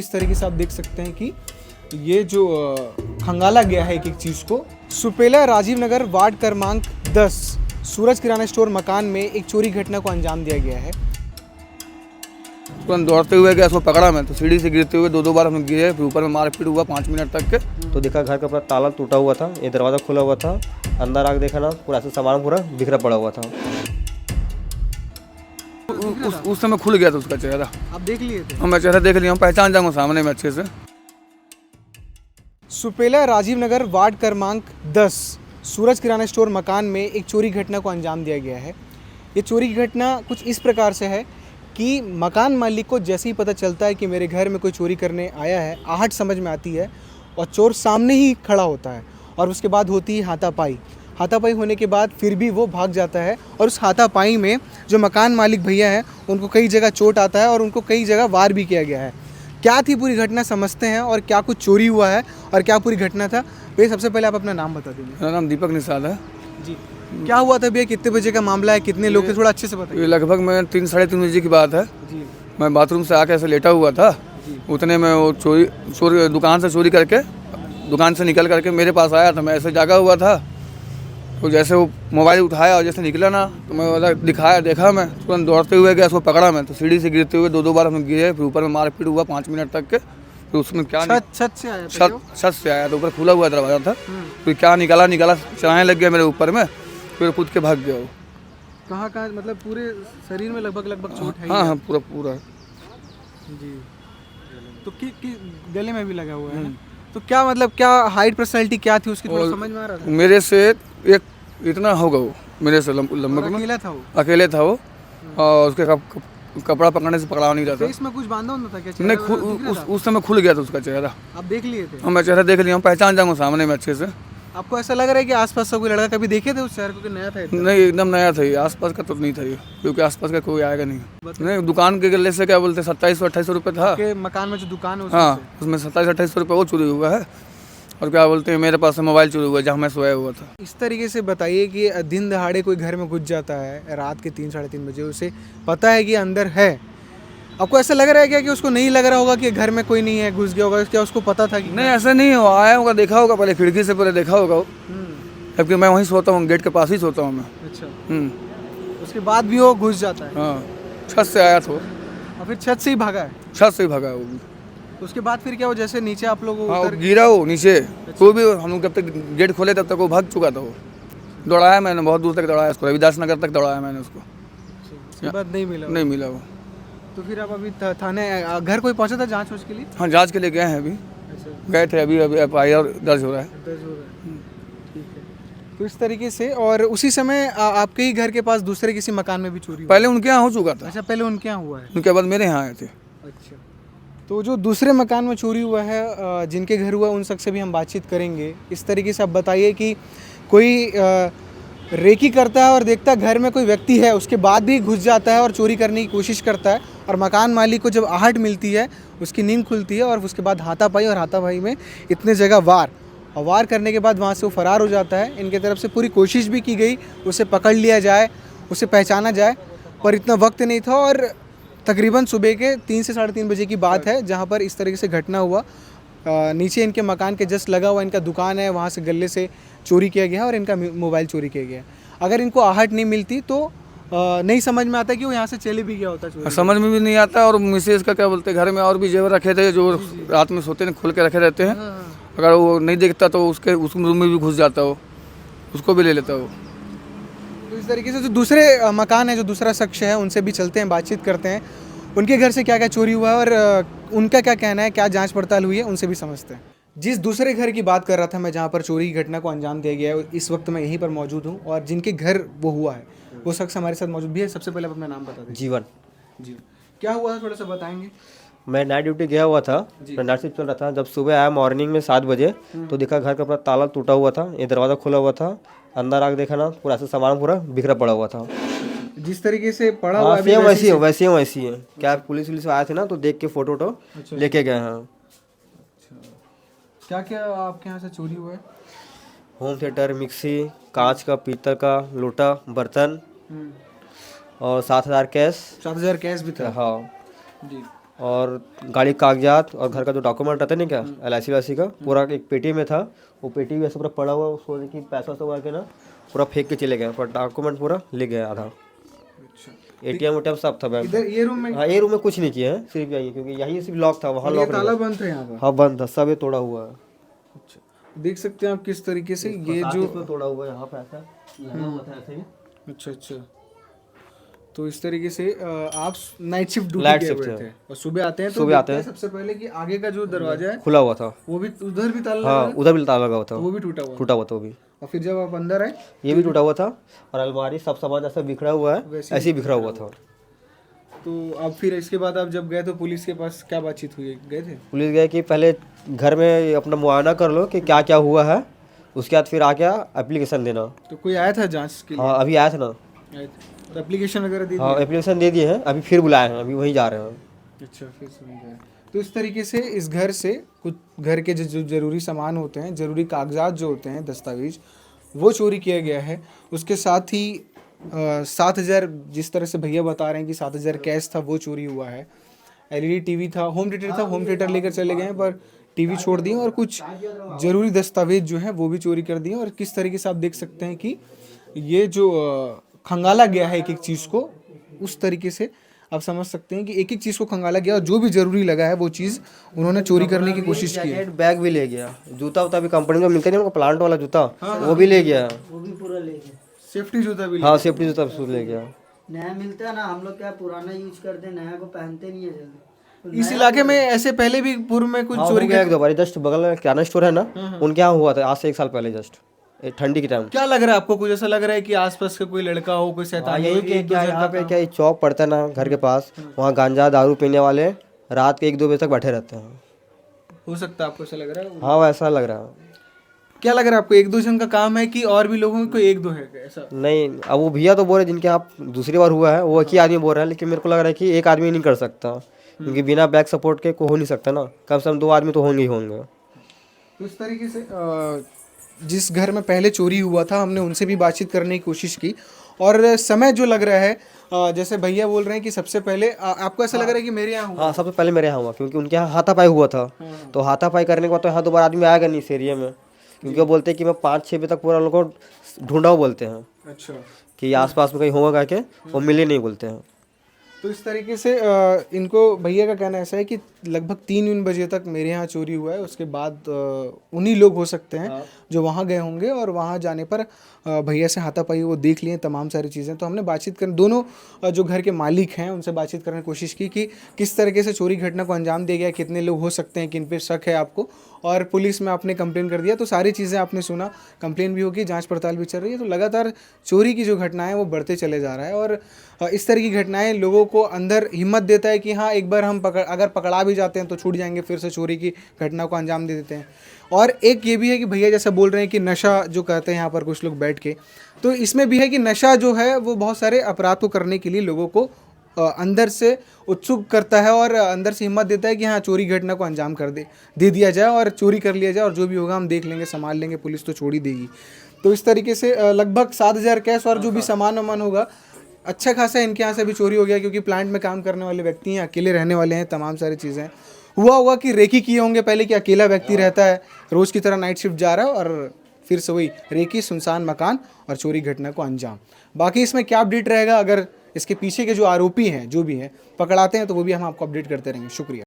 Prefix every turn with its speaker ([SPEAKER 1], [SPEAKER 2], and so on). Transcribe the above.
[SPEAKER 1] इस तरीके से आप देख सकते हैं कि ये जो खंगाला गया है एक एक चीज़ को। सुपेला राजीव नगर वार्ड क्रमांक 10 सूरज किराना स्टोर मकान में एक चोरी घटना को अंजाम दिया गया है।
[SPEAKER 2] तुरंत दौड़ते हुए गया, उसको पकड़ा मैं तो सीढ़ी से गिरते हुए दो बार हम गिरे, फिर ऊपर में मारपीट हुआ 5 मिनट तक के।
[SPEAKER 3] तो देखा घर का पूरा ताला टूटा हुआ था, ये दरवाज़ा खुला हुआ था, अंदर आके देखा ना पूरा ऐसा सामान पूरा बिखरा पड़ा हुआ था।
[SPEAKER 2] उस समय खुल गया था उसका चेहरा।
[SPEAKER 1] आप देख लिए थे?
[SPEAKER 2] मैं चेहरा देख लिया हूँ, पहचान जाऊँगा सामने में अच्छे से।
[SPEAKER 1] सुपेला राजीव नगर वार्ड क्रमांक 10 सूरज किराना स्टोर मकान में एक चोरी घटना को अंजाम दिया गया है। ये चोरी की घटना कुछ इस प्रकार से है कि मकान मालिक को जैसे ही पता चलता है कि मेरे घर में कोई चोरी करने आया है, आहट समझ में आती है और चोर सामने ही खड़ा होता है और उसके बाद होती है हाथापाई। हाथापाई होने के बाद फिर भी वो भाग जाता है और उस हाथापाई में जो मकान मालिक भैया हैं उनको कई जगह चोट आता है और उनको कई जगह वार भी किया गया है। क्या थी पूरी घटना समझते हैं और क्या कुछ चोरी हुआ है और क्या पूरी घटना था। भैया सबसे पहले आप अपना नाम बता दीजिए।
[SPEAKER 2] मेरा नाम दीपक निषाद है
[SPEAKER 1] जी। क्या हुआ था भैया, कितने बजे का मामला है, कितने लोग थे, थोड़ा अच्छे से बताइए।
[SPEAKER 2] ये लगभग मैं 3 साढ़े 3 बजे की बात है।
[SPEAKER 1] जी
[SPEAKER 2] मैं बाथरूम से आके ऐसे लेटा हुआ था, उतने में वो चोर दुकान से चोरी करके दुकान से निकल करके मेरे पास आया था। मैं ऐसे जागा हुआ था तो जैसे वो मोबाइल उठाया और जैसे निकला ना तो मैं वाला दिखाया, देखा मैं तुरंत दौड़ते हुए गया, उसको पकड़ा मैं तो सीढ़ी से गिरते हुए दो बार हम गिरे, फिर ऊपर में मारपीट हुआ 5 मिनट तक के। फिर उसमें क्या
[SPEAKER 1] छत से आया था?
[SPEAKER 2] छत से आया, तो ऊपर खुला हुआ दरवाजा था, फिर क्या निकाला चलाने लग गया मेरे ऊपर में, फिर कूद के भाग गया वो।
[SPEAKER 1] कहाँ मतलब पूरे शरीर में लगभग चोट है?
[SPEAKER 2] हाँ पूरा
[SPEAKER 1] जी। तो गले में भी लगा हुआ है ना? तो क्या मतलब क्या हाइट पर्सनैलिटी क्या थी उसकी, थोड़ा समझ में आ रहा था?
[SPEAKER 2] मेरे से एक इतना होगा वो, मेरे से लंबा।
[SPEAKER 1] अकेला था वो?
[SPEAKER 2] अकेले था वो और उसके कपड़ा पकड़ने से पकड़ा नहीं रहता।
[SPEAKER 1] फेस में कुछ बांधा होता था क्या?
[SPEAKER 2] नहीं, उस समय खुल गया था उसका चेहरा।
[SPEAKER 1] आप देख लिए थे?
[SPEAKER 2] मैं चेहरा देख लिया हूँ, पहचान जाऊँगा सामने में अच्छे से।
[SPEAKER 1] आपको ऐसा लग रहा है कि आसपास का कोई लड़का कभी देखे थे उस शहर को कि नया था?
[SPEAKER 2] नहीं, एकदम नया था ये, आसपास का तो नहीं था ये, क्योंकि आसपास का कोई आएगा नहीं। दुकान के गले से क्या बोलते 2700-2800 रुपये था।
[SPEAKER 1] मकान में जो दुकान है
[SPEAKER 2] हाँ, उसमें 2700-2800 रुपये वो चोरी हुआ है और क्या बोलते हैं मेरे पास से मोबाइल चोरी हुआ है जहाँ मैं सोया हुआ था।
[SPEAKER 1] इस तरीके से बताइए कि दिन दहाड़े कोई घर में घुस जाता है रात के 3 साढ़े 3 बजे, उसे पता है कि अंदर है, आपको ऐसा लग रहा है क्या कि उसको नहीं लग रहा होगा कि घर में कोई नहीं है, घुस गया होगा? क्या उसको पता था कि
[SPEAKER 2] नहीं? ऐसा नहीं हो, आया होगा, देखा होगा पहले, खिड़की से पहले देखा होगा वो, जबकि मैं वहीं सोता हूँ, गेट के पास ही सोता हूँ मैं।
[SPEAKER 1] अच्छा। उसके बाद भी वो घुस जाता है?
[SPEAKER 2] हाँ, छत से आया था
[SPEAKER 1] और फिर छत से ही भागा है?
[SPEAKER 2] छत से ही भागा वो भी।
[SPEAKER 1] उसके बाद फिर क्या हो, जैसे नीचे आप लोग
[SPEAKER 2] हाँ, गिरा वो नीचे, तो भी हम लोग जब तक गेट खोले तब तक वो भाग चुका था। वो दौड़ाया मैंने, बहुत दूर तक दौड़ाया उसको, रविदास नगर तक दौड़ाया मैंने उसको।
[SPEAKER 1] उसके बाद नहीं मिला वो। तो फिर आप अभी थाने घर कोई पहुंचा था जांच के लिए?
[SPEAKER 2] हाँ, जांच के लिए गए हैं अभी।
[SPEAKER 1] अच्छा,
[SPEAKER 2] गए थे अभी FIR दर्ज हो रहा है।
[SPEAKER 1] दर्ज हो रहा है। ठीक है। तो इस तरीके से, और उसी समय आपके ही घर के पास दूसरे किसी मकान में भी चोरी हुई?
[SPEAKER 2] पहले उनके यहाँ हो चुका था।
[SPEAKER 1] अच्छा, पहले उनके यहाँ हुआ है?
[SPEAKER 2] उनके बाद मेरे यहाँ आए थे।
[SPEAKER 1] अच्छा। तो जो दूसरे मकान में चोरी हुआ है, जिनके घर हुआ, उन सबसे भी हम बातचीत करेंगे। इस तरीके से आप बताइए कि कोई रेकी करता है और देखता है घर में कोई व्यक्ति है, उसके बाद भी घुस जाता है और चोरी करने की कोशिश करता है, और मकान मालिक को जब आहट मिलती है, उसकी नींद खुलती है और उसके बाद हाथापाई, और हाथापाई में इतने जगह वार करने के बाद वहाँ से वो फरार हो जाता है। इनके तरफ से पूरी कोशिश भी की गई उसे पकड़ लिया जाए, उसे पहचाना जाए, पर इतना वक्त नहीं था। और तकरीबन सुबह के 3 से साढ़े 3 बजे की बात है जहाँ पर इस तरीके से घटना हुआ। नीचे इनके मकान के जस्ट लगा हुआ इनका दुकान है, वहाँ से गले से चोरी किया गया और इनका मोबाइल चोरी किया गया। अगर इनको आहट नहीं मिलती तो नहीं समझ में आता कि वो यहाँ से चले भी गया होता चोरी।
[SPEAKER 2] समझ में भी नहीं आता। और मिसेज का क्या बोलते घर में और भी जेवर रखे थे जो रात में सोते हैं, खोल के रखे रहते हैं। अगर वो नहीं देखता तो उस रूम में भी घुस जाता हो, उसको भी ले लेता हो।
[SPEAKER 1] तो इस तरीके से जो दूसरे मकान है, जो दूसरा शख्स है, उनसे भी चलते हैं, बातचीत करते हैं, उनके घर से क्या क्या चोरी हुआ है और उनका क्या कहना है, क्या जांच पड़ताल हुई है, उनसे भी समझते हैं। जिस दूसरे घर की बात कर रहा था मैं, जहाँ पर चोरी की घटना को अंजाम दिया गया है, इस वक्त मैं यहीं पर मौजूद हूँ और जिनके घर वो हुआ है वो शख्स हमारे साथ मौजूद भी है। सबसे पहले आप अपना नाम बता दीजिए।
[SPEAKER 3] जीवन।
[SPEAKER 1] जी, क्या हुआ था थोड़ा सा बताएंगे?
[SPEAKER 3] मैं नाइट ड्यूटी गया हुआ था, नाइट शिफ्ट चल रहा था। जब सुबह आया मॉर्निंग में 7 बजे तो देखा घर का पूरा ताला टूटा हुआ था, ये दरवाज़ा खुला हुआ था, अंदर आके देखा ना पूरा ऐसा सामान पूरा बिखरा पड़ा हुआ था।
[SPEAKER 1] जिस तरीके से पड़ा हुआ है
[SPEAKER 3] सेम वैसी है। क्या पुलिस आए थे ना तो देख के फोटो लेके गए हैं।
[SPEAKER 1] क्या क्या आपके यहाँ से चोरी हुआ है?
[SPEAKER 3] होम थिएटर, मिक्सी, कांच का, पीतल का लोटा, बर्तन और 7,000 कैश।
[SPEAKER 1] 7,000 कैश भी था?
[SPEAKER 3] हाँ
[SPEAKER 1] जी।
[SPEAKER 3] और गाड़ी के कागजात और घर का जो डॉक्यूमेंट रहता है ना क्या LIC का पूरा एक पेटी में था। वो पेटी भी ऐसे पूरा पड़ा हुआ, सोचे कि पैसा सब आके ना पूरा फेंक के चले गए, पर डॉक्यूमेंट पूरा ले गया आधा। ATM उटम सब था बैंक।
[SPEAKER 1] इधर ये रूम में
[SPEAKER 3] हाँ, ये रूम में कुछ नहीं किया है, सिर्फ यही, क्योंकि यही सिर्फ लॉक था, वहाँ
[SPEAKER 1] ये
[SPEAKER 3] लॉक
[SPEAKER 1] ताला
[SPEAKER 3] नहीं
[SPEAKER 1] बंद था यहाँ पर।
[SPEAKER 3] था। हाँ बंद था, सब ये तोड़ा हुआ है।
[SPEAKER 1] अच्छा, देख सकते हैं आप किस तरीके से ये जो
[SPEAKER 3] इसमें तोड़ा हुआ है, यहाँ पे ऐसा लगा हुआ था ऐसे ही।
[SPEAKER 1] अच्छा अच्छा, तो इस तरीके से आप night shift
[SPEAKER 3] Night
[SPEAKER 1] duty
[SPEAKER 3] shift
[SPEAKER 1] किए हुए
[SPEAKER 3] है।
[SPEAKER 1] थे और सुबह आते हैं तो
[SPEAKER 3] सुबह आते
[SPEAKER 1] देखते हैं सबसे पहले कि आगे का जो दरवाजा है
[SPEAKER 3] खुला हुआ था।
[SPEAKER 1] वो भी उधर भी ताला
[SPEAKER 3] हाँ,
[SPEAKER 1] लगा है,
[SPEAKER 3] उधर भी ताला लगा हुआ था,
[SPEAKER 1] वो भी टूटा हुआ है।
[SPEAKER 3] टूटा हुआ था वो भी।
[SPEAKER 1] और फिर जब आप अंदर आए
[SPEAKER 3] ये भी टूटा हुआ था, और अलमारी सब सामान ऐसा बिखरा हुआ है,
[SPEAKER 1] वैसे
[SPEAKER 3] ऐसे ही बिखरा हुआ था।
[SPEAKER 1] तो अब फिर इसके बाद आप जब गए तो पुलिस के पास क्या बातचीत हुई, गए थे?
[SPEAKER 3] पुलिस गए कि पहले घर में अपना मुआयना कर लो कि क्या क्या हुआ है, उसके बाद फिर आके एप्लीकेशन देना।
[SPEAKER 1] तो कोई आया था जांच के लिए?
[SPEAKER 3] हाँ, अभी आया था ना।
[SPEAKER 1] आए थे तो एप्लीकेशन वगैरह दे
[SPEAKER 3] हाँ,
[SPEAKER 1] दी?
[SPEAKER 3] एप्लीकेशन दे दिए हैं, अभी फिर बुलाए हैं, अभी वहीं जा रहे हैं।
[SPEAKER 1] अच्छा, फिर समझ गए। तो इस तरीके से इस घर से कुछ घर के जो जरूरी सामान होते हैं, जरूरी कागजात जो होते हैं, दस्तावेज, वो चोरी किया गया है। उसके साथ ही 7,000, जिस तरह से भैया बता रहे हैं कि 7,000 कैश था वो चोरी हुआ है। LED टीवी था, होम थिएटर था, होम थिएटर लेकर चले गए हैं पर टीवी छोड़ दिए, और कुछ जरूरी दस्तावेज जो हैं वो भी चोरी कर दिए। और किस तरीके से आप देख सकते हैं कि ये जो खंगाला गया है एक एक चीज़ को, उस तरीके से आप समझ सकते हैं कि एक एक चीज़ को खंगाला गया और जो भी जरूरी लगा है वो चीज़ उन्होंने चोरी करने की कोशिश की है।
[SPEAKER 3] बैग भी ले गया, जूता उता भी कंपनी में मिलता नहीं, प्लांट वाला जूता वो भी ले गया।
[SPEAKER 4] वो भी पूरा ले गए।
[SPEAKER 1] सेफ्टी जूता भी
[SPEAKER 3] हाँ, सेफ्टी जूता भी ले गया।
[SPEAKER 4] नया मिलता है ना, हम लोग क्या पुराना यूज करते हैं, नया को पहनते नहीं है जल्दी।
[SPEAKER 1] इस इलाके में ऐसे पहले भी पूर्व में कुछ
[SPEAKER 3] हाँ,
[SPEAKER 1] चोरी
[SPEAKER 3] हो गया एक दो बार, जस्ट बगल में किराना स्टोर है ना, उनके यहाँ हुआ था आज से 1 साल पहले, जस्ट ठंडी के टाइम।
[SPEAKER 1] क्या लग रहा है आपको? कुछ ऐसा लग रहा है कि आसपास का कोई लड़का हो, कोई
[SPEAKER 3] हाँ,
[SPEAKER 1] शैतानी
[SPEAKER 3] यही
[SPEAKER 1] हो,
[SPEAKER 3] कि
[SPEAKER 1] एक दो
[SPEAKER 3] क्या
[SPEAKER 1] जन
[SPEAKER 3] यहाँ
[SPEAKER 1] का
[SPEAKER 3] पे
[SPEAKER 1] काम?
[SPEAKER 3] क्या चौक पड़ता है ना घर के पास, वहाँ गांजा दारू पीने वाले रात के 1-2 बजे तक बैठे रहते हैं।
[SPEAKER 1] हो सकता है आपको ऐसा लग रहा है?
[SPEAKER 3] हाँ, वैसा लग रहा है।
[SPEAKER 1] क्या लग रहा है आपको, एक दो जन का काम है कि और भी लोगों को एक दो है ऐसा?
[SPEAKER 3] नहीं, अब वो भैया तो बोल रहे जिनके आप दूसरी बार हुआ है वो एक ही आदमी बोल रहा है, लेकिन मेरे को लग रहा है कि एक आदमी नहीं कर सकता, क्योंकि बिना बैक सपोर्ट के को हो नहीं सकता ना, कम से कम 2 आदमी तो होंगे ही होंगे।
[SPEAKER 1] तो इस तरीके से जिस घर में पहले चोरी हुआ था हमने उनसे भी बातचीत करने की कोशिश की, और समय जो लग रहा है जैसे भैया बोल रहे हैं कि सबसे पहले आपको ऐसा लग रहा है कि मेरे यहाँ हुआ?
[SPEAKER 3] हाँ, सबसे पहले मेरे यहाँ हुआ, क्योंकि उनके यहाँ हाथापाई हुआ था। तो हाथापाई करने के बाद तो यहाँ दोबारा आदमी आएगा नहीं इस एरिया में, क्योंकि वो बोलते हैं कि मैं 5-6 बजे तक पूरा लोगों को ढूंढा हुआ बोलते हैं
[SPEAKER 1] अच्छा,
[SPEAKER 3] कि आसपास में कहीं होगा करके, वो मिले नहीं बोलते हैं।
[SPEAKER 1] तो इस तरीके से इनको भैया का कहना ऐसा है कि लगभग 3 बजे तक मेरे यहाँ चोरी हुआ है। उसके बाद उन्हीं लोग हो सकते हैं जो वहाँ गए होंगे, और वहाँ जाने पर भैया से हाथापाई वो देख लिए तमाम सारी चीज़ें। तो हमने बातचीत कर दोनों जो घर के मालिक हैं उनसे बातचीत करने की कोशिश की कि किस तरीके से चोरी घटना को अंजाम दिया गया, कितने लोग हो सकते हैं, किन पे शक है आपको, और पुलिस में आपने कंप्लेन कर दिया। तो सारी चीज़ें आपने सुना, कंप्लेन भी होगी, जांच पड़ताल भी चल रही है। तो लगातार चोरी की जो घटनाएं वो बढ़ते चले जा रहा है, और इस तरह की घटनाएं लोगों को अंदर हिम्मत देता है कि हाँ, एक बार हम अगर पकड़ा भी जाते हैं तो छूट जाएंगे, फिर से चोरी की घटना को अंजाम दे देते हैं। और एक ये भी है कि भैया जैसा बोल रहे हैं कि नशा जो कहते हैं यहाँ पर कुछ लोग बैठ के, तो इसमें भी है कि नशा जो है वो बहुत सारे अपराध को करने के लिए लोगों को अंदर से उत्सुक करता है, और अंदर से हिम्मत देता है कि हाँ, चोरी घटना को अंजाम दे दिया जाए और चोरी कर लिया जाए, और जो भी होगा हम देख लेंगे, संभाल लेंगे, पुलिस तो छोड़ ही देगी। तो इस तरीके से लगभग 7,000 कैश और जो भी सामान वामान होगा अच्छा खासा इनके यहाँ से भी चोरी हो गया, क्योंकि प्लांट में काम करने वाले व्यक्ति हैं, अकेले रहने वाले हैं, तमाम सारी चीज़ें। हुआ होगा कि रेकी किए होंगे पहले कि अकेला व्यक्ति रहता है, रोज़ की तरह नाइट शिफ्ट जा रहा है, और फिर से वही रेकी, सुनसान मकान और चोरी घटना को अंजाम। बाकी इसमें क्या अपडेट रहेगा, अगर इसके पीछे के जो आरोपी हैं जो भी हैं पकड़ाते हैं तो वो भी हम आपको अपडेट करते रहेंगे। शुक्रिया।